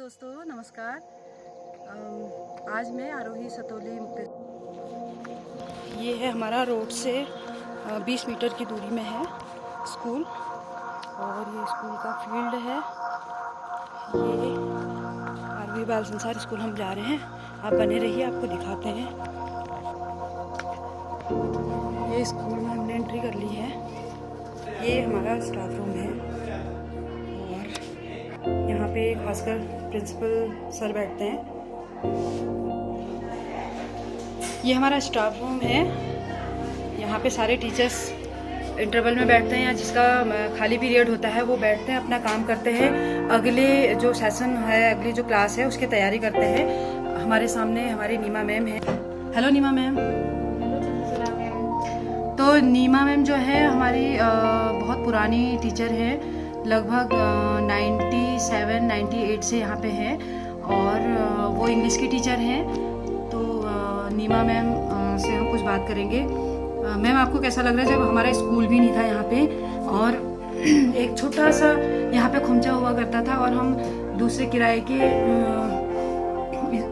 दोस्तों, नमस्कार। आज मैं आरोही सतोली ये है हमारा रोड से 20 मीटर की दूरी में है स्कूल, और ये स्कूल का फील्ड है। ये आरोही बाल संसार स्कूल हम जा रहे हैं। आप बने रहिए, आपको दिखाते हैं। ये स्कूल में हमने एंट्री कर ली है। ये हमारा स्टाफ रूम है और यहाँ पे खासकर प्रिंसिपल सर बैठते हैं। ये हमारा स्टाफ रूम है। यहाँ पे सारे टीचर्स इंटरवल में बैठते हैं या जिसका खाली पीरियड होता है वो बैठते हैं, अपना काम करते हैं। अगले जो सेशन है, अगली जो क्लास है उसकी तैयारी करते हैं। हमारे सामने हमारी नीमा मैम है। हेलो नीमा मैम। तो नीमा मैम जो है हमारी बहुत पुरानी टीचर है, लगभग 97-98 से यहाँ पे है, और वो इंग्लिश की टीचर हैं। तो नीमा मैम से हम कुछ बात करेंगे। मैम, आपको कैसा लग रहा है जब हमारा स्कूल भी नहीं था यहाँ पे, और एक छोटा सा यहाँ पे खुमचा हुआ करता था, और हम दूसरे किराए के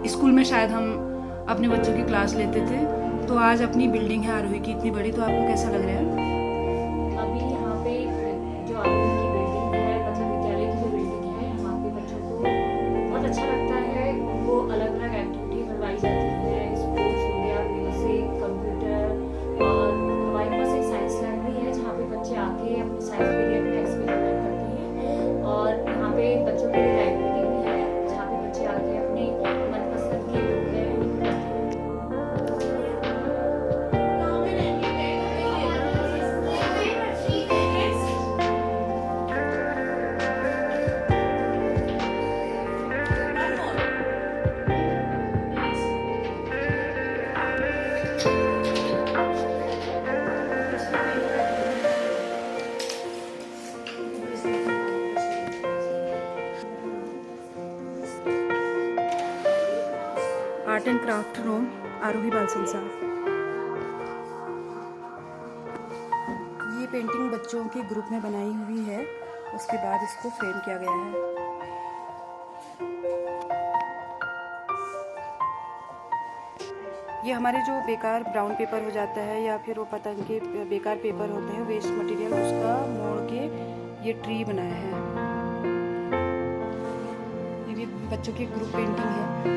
स्कूल में शायद हम अपने बच्चों की क्लास लेते थे। तो आज अपनी बिल्डिंग है आरोही की इतनी बड़ी, तो आपको कैसा लग रहा है? अभी यहाँ पे जो आरोही की बिल्डिंग है, मतलब विद्यालय की जो बिल्डिंग है, वहाँ पे बच्चों को बहुत अच्छा लगता है। उनको अलग अलग एक्टिविटी करवाई जाती है, स्पोर्ट्स हो गया, म्यूजिक, कंप्यूटर, और हमारे पास एक साइंस लैब भी है जहाँ पे बच्चे आके अपने साइंस पीरियड में एक्सपेरिमेंट करते हैं। और यहाँ पे बच्चों के लिए लाइब्रेरी भी है जहाँ पे बच्चे आके अपनी मनपसंद की बुक है। आर्ट एंड क्राफ्ट रूम, आरोही बाल संसार। ये पेंटिंग बच्चों के ग्रुप में बनाई हुई है, उसके बाद इसको फ्रेम किया गया है। ये हमारे जो बेकार ब्राउन पेपर हो जाता है या फिर वो पतंग के बेकार पेपर होते हैं, वेस्ट मटेरियल, उसका मोड़ के ये ट्री बनाया है। ये भी बच्चों की ग्रुप पेंटिंग है।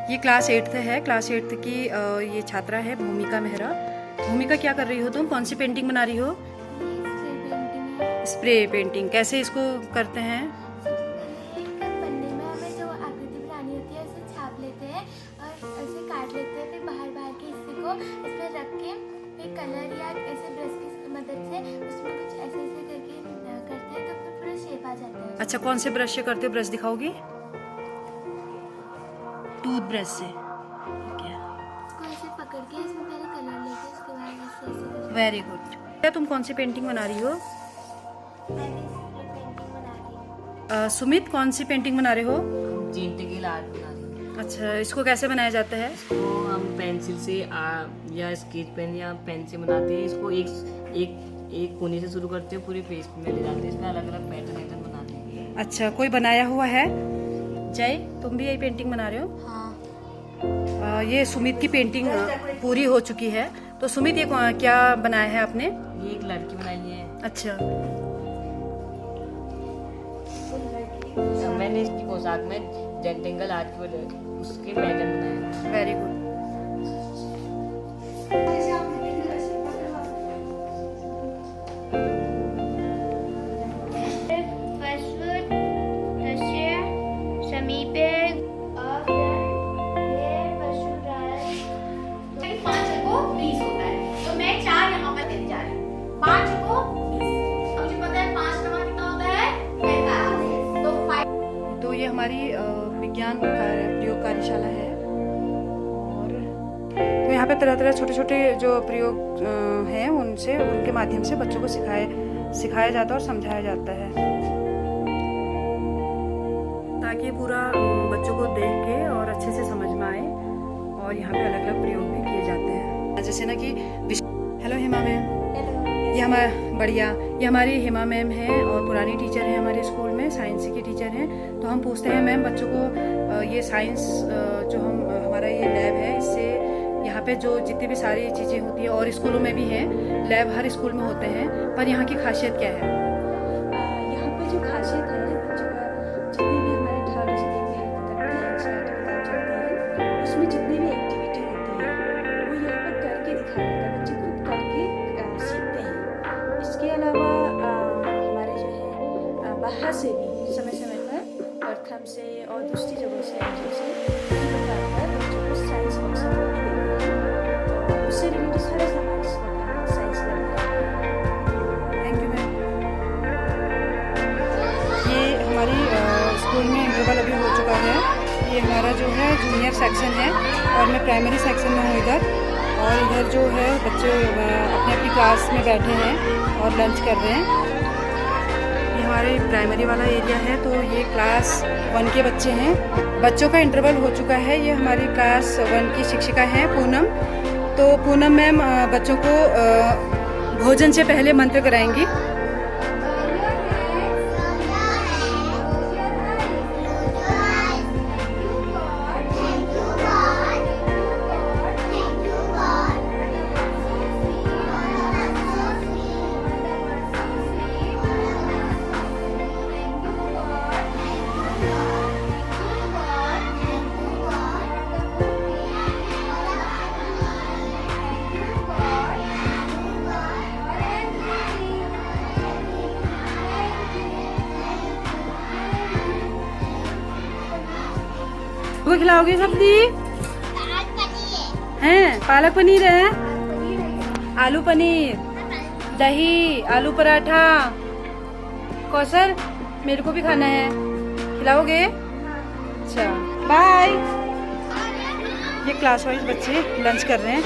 ये क्लास 8th है। क्लास 8th की ये छात्रा है भूमिका मेहरा। भूमिका, क्या कर रही हो तुम? कौन सी पेंटिंग बना रही हो? Spray painting. कैसे इसको करते हैं? पन्ने में हमें जो आकृति बनानी होती है उसे छाप लेते हैं और उसे काट लेते हैं, फिर बाहर के हिस्से को इस पर रख के फिर कलर या ऐसे ब्रश की मदद से उसमें कुछ ऐसे करके करते हैं, तो फिर पूरा शेप आ जाता है। अच्छा, कौन से ब्रश से करते हो? ब्रश दिखाओगी? टूथ ब्रश से। इसको ऐसे पकड़ के इसमें पहले कलर लेके उसके बाद ऐसे वेरी गुड। क्या तुम कौन सी पेंटिंग बना रही हो? पेंटिंग बना रही हूँ। सुमित, कौन सी पेंटिंग बना रहे हो? चींटी की लाल बना रही है। अच्छा, इसको कैसे बनाया जाता है? इसको हम पेंसिल से या स्केच पेन या पेन से बनाते हैं। इसको एक कोने से शुरू करते हैं, पूरे पेज में ले जाते हैं। इसमें अलग अलग पैटर्न बनाते हैं। अच्छा, कोई बनाया हुआ है? जय, तुम भी यही पेंटिंग बना रहे हो? हाँ। ये सुमित की पेंटिंग पूरी हो चुकी है। तो सुमित, ये क्या बनाया है आपने? ये एक लड़की बनाई है। अच्छा, मैंने इसकी पोशाक में रेक्टेंगल आर्ट की वजह उसके पैटर्न बनाए। Very good. समीपे तो ये हमारी विज्ञान प्रयोग कार्यशाला है, और तो यहाँ पे तरह तरह छोटे छोटे जो प्रयोग हैं उनसे उनके माध्यम से बच्चों को सिखाया जाता है और समझाया जाता है, ताकि पूरा बच्चों को देख के और अच्छे से समझ में आए। और यहाँ पे अलग अलग प्रयोग भी किए जाते हैं, जैसे ना कि हेलो हेमा मैम। हेलो। ये हमारा बढ़िया, ये हमारी हिमा मैम है और पुरानी टीचर है हमारे स्कूल में, साइंस की टीचर हैं। तो हम पूछते हैं मैम बच्चों को ये साइंस जो हमारा ये लैब है, इससे यहाँ पे जो जितनी भी सारी चीज़ें होती है और स्कूलों में भी हैं, लैब हर स्कूल में होते हैं, पर यहाँ की खासियत क्या है? यहाँ पे जो खासियत है बच्चों का, जितने भी हमारे 18 से लेकर तक चलते हैं, उसमें जितनी भी एक्टिविटी होती है वो यहाँ पर करके दिखाया जाता है, बच्चे खुद करके सीखते हैं। इसके अलावा हमारे जो है बाहर से भी समय समय पर प्रथम से और दूसरी जगहों से बच्चों को साइंस वर्कशॉप देते हैं, उससे रिलेटेड सारा सामान साइंस लैब है। Thank you ma'am. ये हमारी स्कूल में इंटरवल अभी हो चुका है। ये हमारा जो है जूनियर सेक्शन है और मैं प्राइमरी सेक्शन में हूँ इधर, और इधर जो है बच्चे अपनी अपनी क्लास में बैठे हैं और लंच कर रहे हैं। ये हमारे प्राइमरी वाला एरिया है, तो ये क्लास 1 के बच्चे हैं। बच्चों का इंटरवल हो चुका है। ये हमारी क्लास 1 की शिक्षिका हैं पूनम। तो पूनम मैम बच्चों को भोजन से पहले मंत्र कराएंगी। वो खिलाओगे सब्जी? हैं, पालक पनीर है, आलू पनीर, दही, आलू पराठा। कौसर मेरे को भी खाना है, खिलाओगे? अच्छा बाय। ये क्लास वाइज बच्चे लंच कर रहे हैं।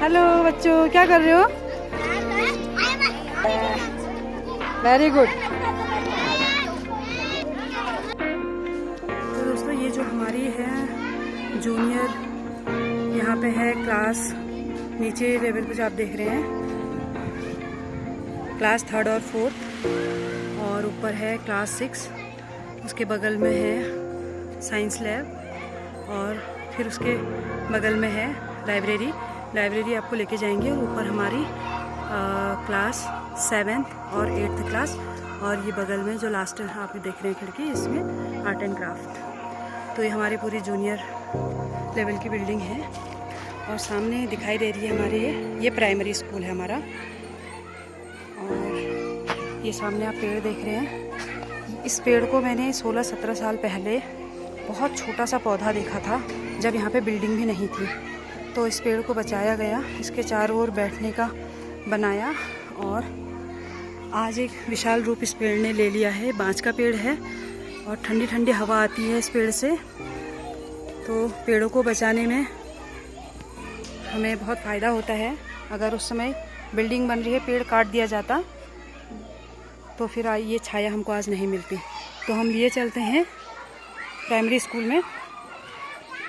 हेलो बच्चों, क्या कर रहे हो? Very good. ये जो हमारी है जूनियर, यहाँ पे है क्लास, नीचे लेवल पे जो आप देख रहे हैं क्लास 3rd और 4th, और ऊपर है क्लास 6। उसके बगल में है साइंस लैब, और फिर उसके बगल में है लाइब्रेरी आपको लेके जाएंगे। और ऊपर हमारी क्लास 7th और 8th क्लास, और ये बगल में जो लास्ट आप देख रहे हैं खिड़की, इसमें आर्ट एंड क्राफ्ट। तो ये हमारी पूरी जूनियर लेवल की बिल्डिंग है, और सामने दिखाई दे रही है हमारी ये प्राइमरी स्कूल है हमारा। और ये सामने आप पेड़ देख रहे हैं। इस पेड़ को मैंने 16-17 साल पहले बहुत छोटा सा पौधा देखा था, जब यहाँ पे बिल्डिंग भी नहीं थी। तो इस पेड़ को बचाया गया, इसके चारों ओर बैठने का बनाया, और आज एक विशाल रूप इस पेड़ ने ले लिया है। बांज का पेड़ है और ठंडी ठंडी हवा आती है इस पेड़ से। तो पेड़ों को बचाने में हमें बहुत फ़ायदा होता है। अगर उस समय बिल्डिंग बन रही है, पेड़ काट दिया जाता, तो फिर ये छाया हमको आज नहीं मिलती। तो हम लिए चलते हैं प्राइमरी स्कूल में।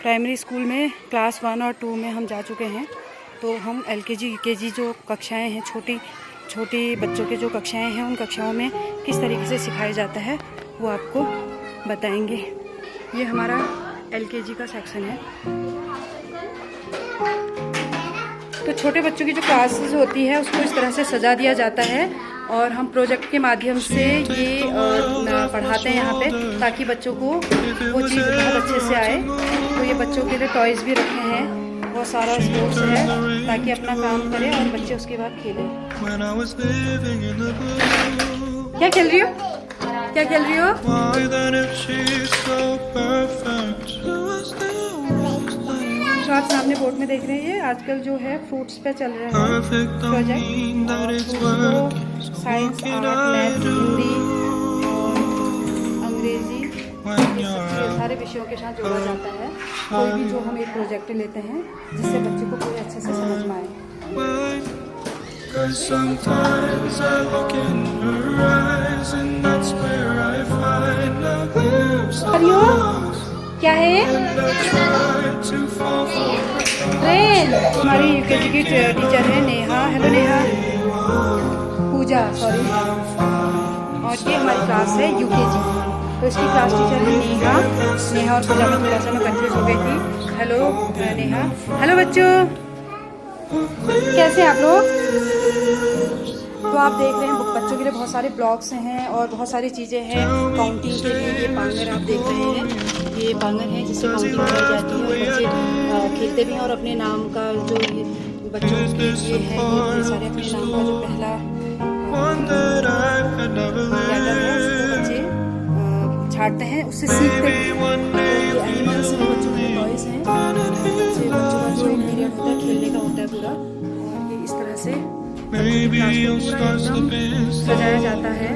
प्राइमरी स्कूल में क्लास 1 और 2 में हम जा चुके हैं। तो हम LKG UKG जो कक्षाएं हैं, छोटी बच्चों के जो कक्षाएं हैं, उन कक्षाओं में किस तरीके से सिखाया जाता है वो आपको बताएंगे। ये हमारा LKG का सेक्शन है। तो छोटे बच्चों की जो क्लासेस होती है उसको इस तरह से सजा दिया जाता है, और हम प्रोजेक्ट के माध्यम से ये पढ़ाते हैं यहाँ पे, ताकि बच्चों को वो चीज़ बहुत अच्छे से आए। तो ये बच्चों के लिए टॉयज़ भी रखे हैं, बहुत सारा स्पोर्ट्स है, ताकि अपना काम करें और बच्चे उसके बाद खेलें। क्या खेल रही हो? क्या खेल रही हो? जो आप सामने बोर्ड में देख रहे हैं, आजकल जो है फ्रूट्स पे चल रहा है project. Science, art, math, Hindi और अंग्रेजी, ये सारे विषयों के साथ जोड़ा जाता है। कोई भी जो हम एक प्रोजेक्ट लेते हैं, जिससे बच्चे को पूरे अच्छे से समझ में आए। Sometimes I look in her eyes and that's where I find a glimpse of us. क्या है? And I try to fall for train. हमारी UKG की टीचर है नेहा। हेलो नेहा। अच्छा सॉरी। और ये हमारी क्लास है यूकेजी। तो इसकी क्लास टीचर है नेहा और पूजा में थोड़ा सा मैं कंफ्यूज हो गई थी। हेलो नेहा। हेलो बच्चों, कैसे हैं आप लोग? तो आप देख रहे हैं बच्चों के लिए बहुत सारे ब्लॉग्स हैं और बहुत सारी चीज़ें हैं काउंटिंग के लिए। ये पांगर आप देख रहे हैं, ये पांगर है जिससे काउंटिंग कराई जाती है और बच्चे खेलते भी हैं और अपने नाम का जो ये बच्चों के लिए है, ये सारे अपने नाम का जो पहला लेटर है उसको बच्चे छाटते हैं, उससे सीखते हैं। तो ये एनिमल्स हैं, बच्चों के टॉयज हैं, बच्चों का जो पीरियड होता है खेलने का होता है पूरा। और ये इस तरह से सजाया जाता है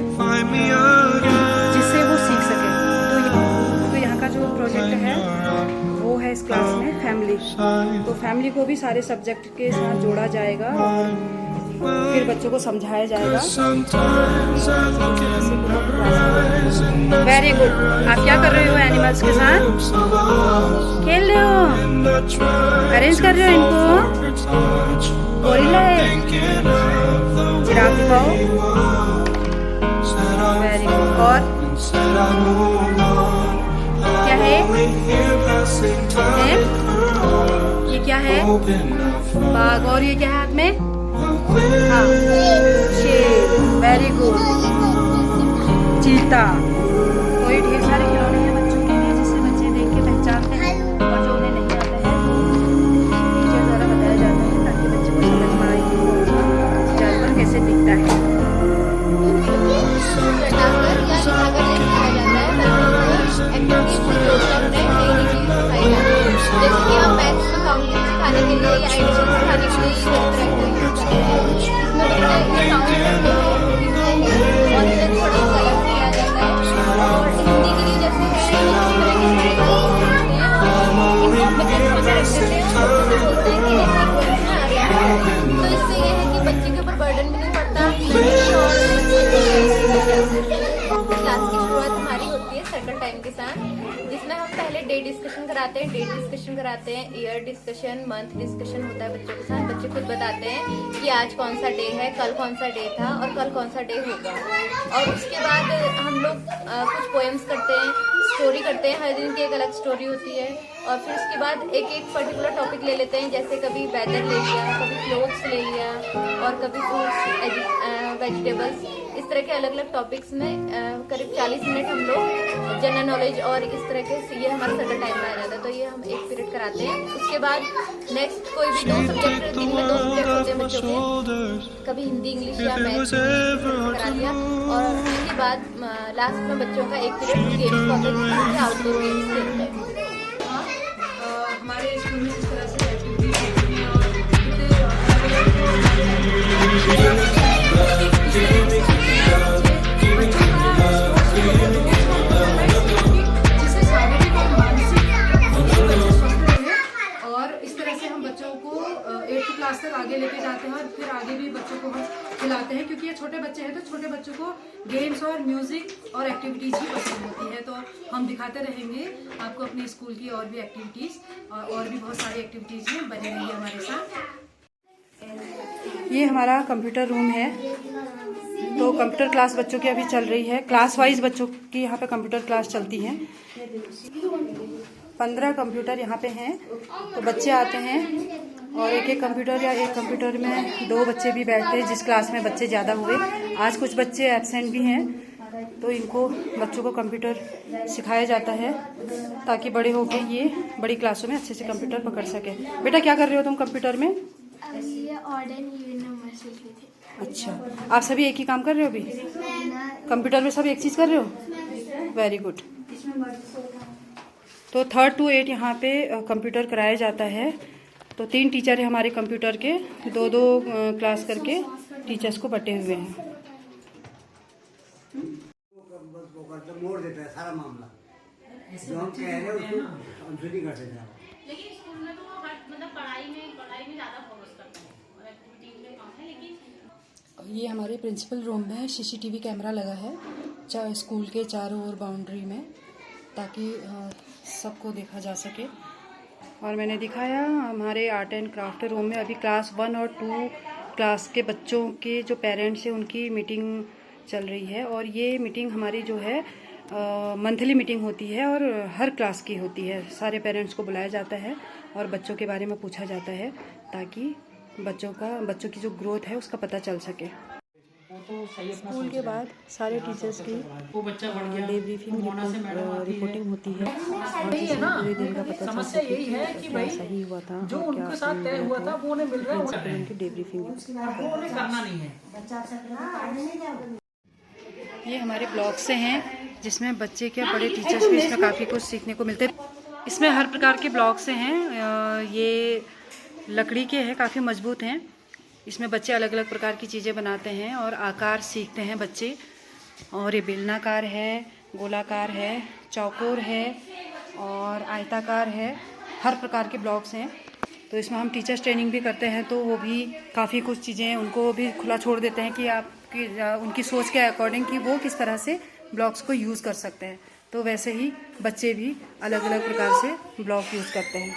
जिससे वो सीख सके। तो यहाँ का जो प्रोजेक्ट है वो है इस क्लास में फैमिली। तो फैमिली को भी सारे सब्जेक्ट के साथ जोड़ा जाएगा और फिर बच्चों को समझाया जाएगा। Very good. आप क्या कर रहे हो एनिमल्स के साथ? खेल रहे हो, अरेंज कर रहे हो इनको। गोरिल्ला है, जिराफ दिखाओ। Very good. और क्या है? ये क्या है? बाघ। और ये क्या है हाथ में? हाँ, शेर। Very good. चीता। तो ये ढेर सारे खिलौने हैं बच्चों के लिए जिससे बच्चे देख के पहचानते हैं और जो उन्हें नहीं आता है टीचर द्वारा बताया जाता है ताकि बच्चे को समझ में आए कि कौन सा जानवर कैसे दिखता है। जैसे कि हम मैथ्स में काउंटिंग सिखाने के लिए या एडिशन सिखाने के लिए और इधर थोड़ा कलर किया जाता है। और हिंदी के लिए जैसे है तो इससे ये है कि बच्चे के ऊपर बर्डन भी नहीं पड़ता। क्लास की शुरुआत हमारी होती है सर्कल टाइम के साथ, जिसमें हम पहले डे डिस्कशन कराते हैं, डेट डिस्कशन कराते हैं, ईयर डिस्कशन, मंथ डिस्कशन होता है बच्चों के साथ। बच्चे खुद बताते हैं कि आज कौन सा डे है, कल कौन सा डे था और कल कौन सा डे होगा। और उसके बाद हम लोग कुछ पोएम्स करते हैं, स्टोरी करते हैं, हर दिन की एक अलग स्टोरी होती है। और फिर उसके बाद एक एक पर्टिकुलर टॉपिक ले लेते हैं, जैसे कभी वेदर ले लिया, कभी क्लोथ्स ले लिया और कभी फ्रूट्स, वेजिटेबल्स, इस तरह के अलग अलग टॉपिक्स में करीब 40 मिनट हम लोग जनरल नॉलेज और इस तरह के ये हमारा सर्कल टाइम में आ जाता है। तो ये हम एक पीरियड कराते हैं। उसके बाद नेक्स्ट कोई भी 2 सब्जेक्ट, दिन में 2 सब्जेक्ट होते हैं बच्चों के, कभी हिंदी, इंग्लिश या मैथ्स करा दिया। और उसके बाद लास्ट में बच्चों का एक पीरियड गेम्स का होता है जिसमें आउटडोर गेम्स खेलते हैं। हमारे स्कूल में इस तरह से एक्टिविटीज होती हैं और जिससे शारीरिक और मानसिक स्वस्थ रहे। और इस तरह से हम बच्चों को 8th क्लास तक आगे लेके जाते हैं और फिर आगे भी बच्चों को हम खिलाते हैं, क्योंकि ये छोटे बच्चे हैं तो छोटे बच्चों को गेम्स और म्यूजिक और एक्टिविटीज ही पसंद होती है। तो हम दिखाते रहेंगे आपको अपने स्कूल की और भी एक्टिविटीज और भी बहुत सारी एक्टिविटीज हैं। बने रहिए हमारे साथ। ये हमारा कंप्यूटर रूम है। तो कंप्यूटर क्लास बच्चों की अभी चल रही है। क्लास वाइज बच्चों की यहाँ पे कंप्यूटर क्लास चलती है। 15 कंप्यूटर यहाँ पे हैं। तो बच्चे आते हैं और एक एक कंप्यूटर या एक कंप्यूटर में 2 बच्चे भी बैठते हैं जिस क्लास में बच्चे ज़्यादा हुए। आज कुछ बच्चे एब्सेंट भी हैं तो इनको बच्चों को कंप्यूटर सिखाया जाता है ताकि बड़े होकर ये बड़ी क्लासों में अच्छे से कंप्यूटर पकड़ सके। बेटा क्या कर रहे हो तुम कंप्यूटर में? ये ऑर्डर इवन नंबर सीख रही थी। अच्छा, आप सभी एक ही काम कर रहे हो अभी? कंप्यूटर में सब एक चीज़ कर रहे हो? Very good. तो 3rd to 8 यहाँ पे कंप्यूटर कराया जाता है। तो 3 टीचर है हमारे कंप्यूटर के, 2-2 क्लास करके टीचर्स को बटे हुए हैं। मोड़ देता है सारा मामला, जो हम कह रहे हैं उसको नहीं कर देता। लेकिन स्कूल में तो मतलब पढ़ाई में ज़्यादा फोकस करता है और एक्टिविटीज में कम है। लेकिन ये हमारे प्रिंसिपल रूम में CCTV कैमरा लगा है स्कूल के चारों ओर बाउंड्री में, ताकि सबको देखा जा सके। और मैंने दिखाया हमारे आर्ट एंड क्राफ्ट रूम में अभी क्लास 1 और 2 क्लास के बच्चों के जो पेरेंट्स हैं उनकी मीटिंग चल रही है। और ये मीटिंग हमारी जो है मंथली मीटिंग होती है और हर क्लास की होती है। सारे पेरेंट्स को बुलाया जाता है और बच्चों के बारे में पूछा जाता है ताकि बच्चों की जो ग्रोथ है उसका पता चल सके। स्कूल के बाद सारे टीचर्स की डेब्रीफिंग रिपोर्टिंग होती है और जिसमें पूरे दिन का पता चल सके कि क्या सही हुआ था और क्या तय हुआ था वो उन्हें मिल रहा है। उनकी डेब्रीफिंग करना नहीं है। ये हमारे ब्लॉग से हैं जिसमें बच्चे क्या बड़े टीचर्स भी इसमें काफ़ी कुछ सीखने को मिलते हैं। इसमें हर प्रकार के ब्लॉग से हैं। ये लकड़ी के हैं, काफ़ी मजबूत हैं। इसमें बच्चे अलग अलग प्रकार की चीज़ें बनाते हैं और आकार सीखते हैं बच्चे। और ये बेलनाकार है, गोलाकार है, चौकोर है और आयताकार है। हर प्रकार के ब्लॉक्स हैं। तो इसमें हम टीचर्स ट्रेनिंग भी करते हैं तो वो भी काफ़ी कुछ चीज़ें उनको भी खुला छोड़ देते हैं कि आपकी उनकी सोच के अकॉर्डिंग कि वो किस तरह से ब्लॉक्स को यूज़ कर सकते हैं। तो वैसे ही बच्चे भी अलग अलग प्रकार से ब्लॉक यूज़ करते हैं।